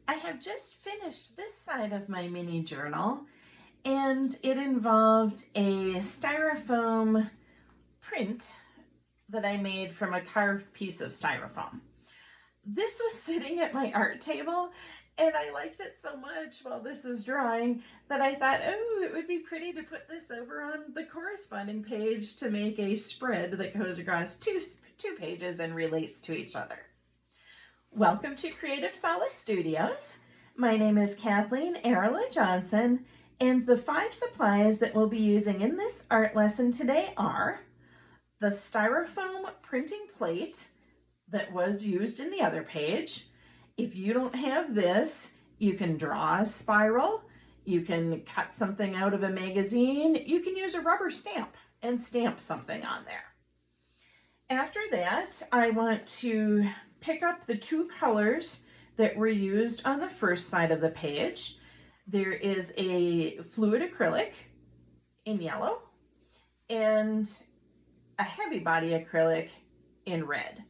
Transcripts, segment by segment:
I have just finished this side of my mini journal, and it involved a styrofoam print that I made from a carved piece of styrofoam. This was sitting at my art table, and I liked it so much while this is drawing that I thought, oh, it would be pretty to put this over on the corresponding page to make a spread that goes across two pages and relates to each other. Welcome to Creative Solace Studios. My name is Kathleen Arola-Johnson, and the 5 supplies that we'll be using in this art lesson today are the styrofoam printing plate that was used in the other page. If you don't have this, you can draw a spiral, you can cut something out of a magazine, you can use a rubber stamp and stamp something on there. After that, I want to pick up the 2 colors that were used on the first side of the page. There is a fluid acrylic in yellow and a heavy body acrylic in red.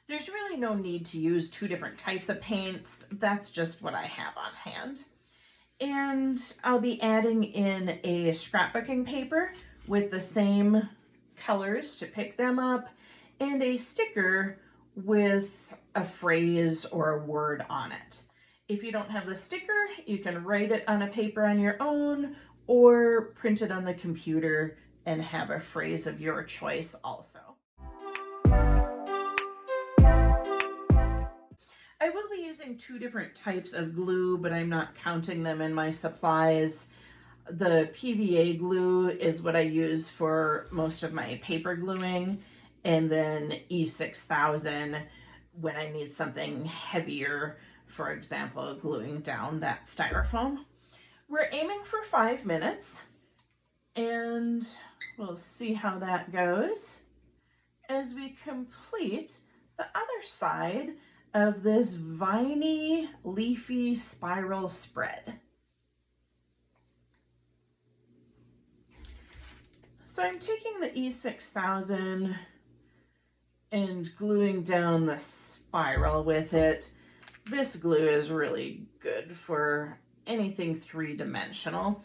There's really no need to use 2 different types of paints. That's just what I have on hand. And I'll be adding in a scrapbooking paper with the same colors to pick them up and a sticker with a phrase or a word on it. If you don't have the sticker, you can write it on a paper on your own or print it on the computer and have a phrase of your choice also. I will be using 2 different types of glue, but I'm not counting them in my supplies. The PVA glue is what I use for most of my paper gluing, and then E6000 when I need something heavier, for example, gluing down that styrofoam. We're aiming for 5 minutes, and we'll see how that goes as we complete the other side of this viney, leafy spiral spread. So I'm taking the E6000 and gluing down the spiral with it. This glue is really good for anything 3-dimensional.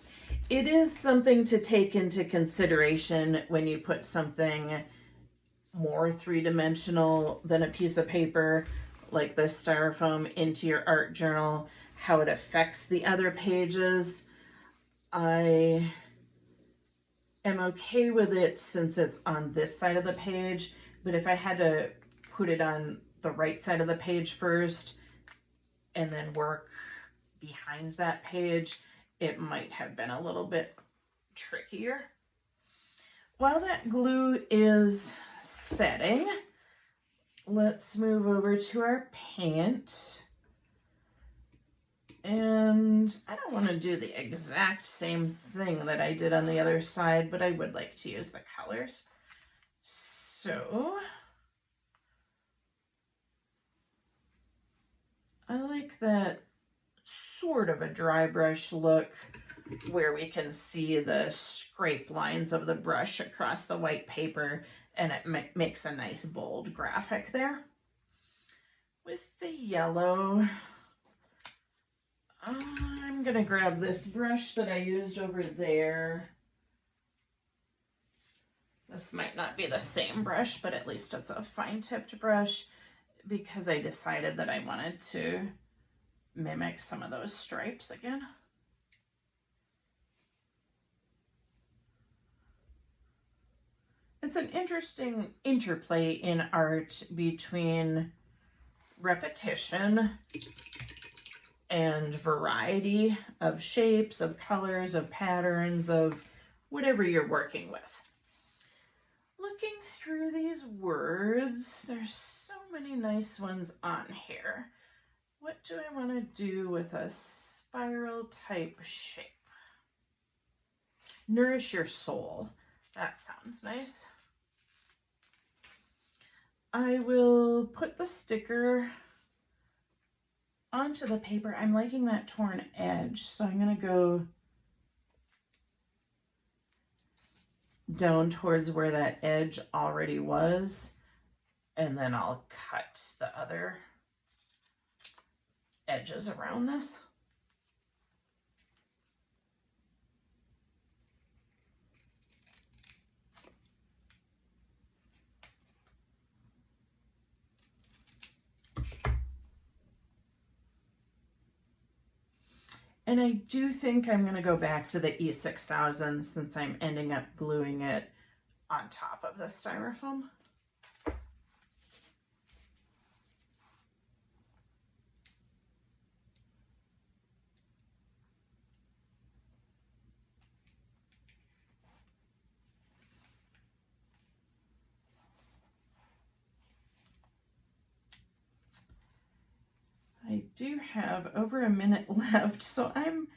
It is something to take into consideration when you put something more 3-dimensional than a piece of paper like this styrofoam into your art journal, how it affects the other pages. I am okay with it since it's on this side of the page, but if I had to put it on the right side of the page first and then work behind that page, it might have been a little bit trickier. While that glue is setting, let's move over to our paint. And I don't want to do the exact same thing that I did on the other side, but I would like to use the colors. So I like that sort of a dry brush look where we can see the scrape lines of the brush across the white paper, and it makes a nice bold graphic there. With the yellow, I'm gonna grab this brush that I used over there. This might not be the same brush, but at least it's a fine-tipped brush because I decided that I wanted to mimic some of those stripes again. It's an interesting interplay in art between repetition and variety of shapes, of colors, of patterns, of whatever you're working with. Looking through these words, there's so many nice ones on here. What do I want to do with a spiral type shape? Nourish your soul. That sounds nice. I will put the sticker onto the paper. I'm liking that torn edge, so I'm going to go down towards where that edge already was, and then I'll cut the other edges around this. And I do think I'm going to go back to the E6000 since I'm ending up gluing it on top of the Styrofoam. I do have over a minute left, so I'm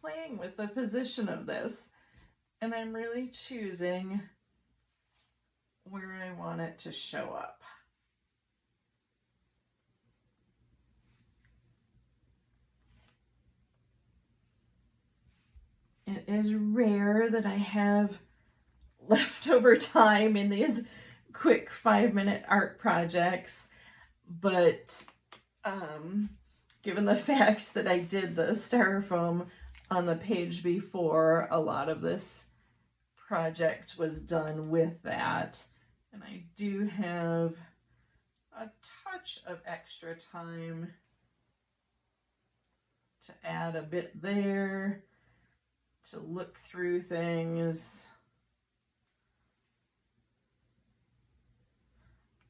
playing with the position of this, and I'm really choosing where I want it to show up. It is rare that I have leftover time in these quick 5-minute art projects, but given the fact that I did the Styrofoam on the page before, a lot of this project was done with that. And I do have a touch of extra time to add a bit there, to look through things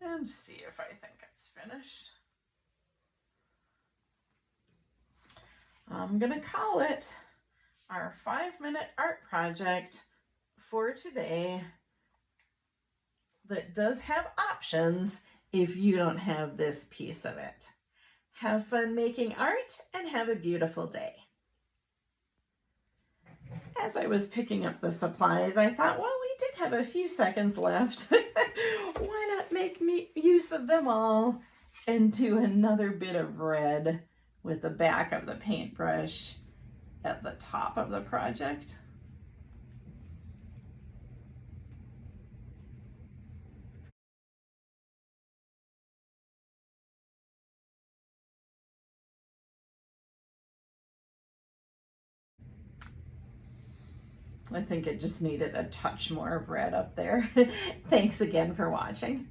and see if I think it's finished. I'm gonna call it our 5-minute art project for today that does have options if you don't have this piece of it. Have fun making art and have a beautiful day. As I was picking up the supplies, I thought, well, we did have a few seconds left. Why not make use of them all and do another bit of red with the back of the paintbrush at the top of the project. I think it just needed a touch more of red up there. Thanks again for watching.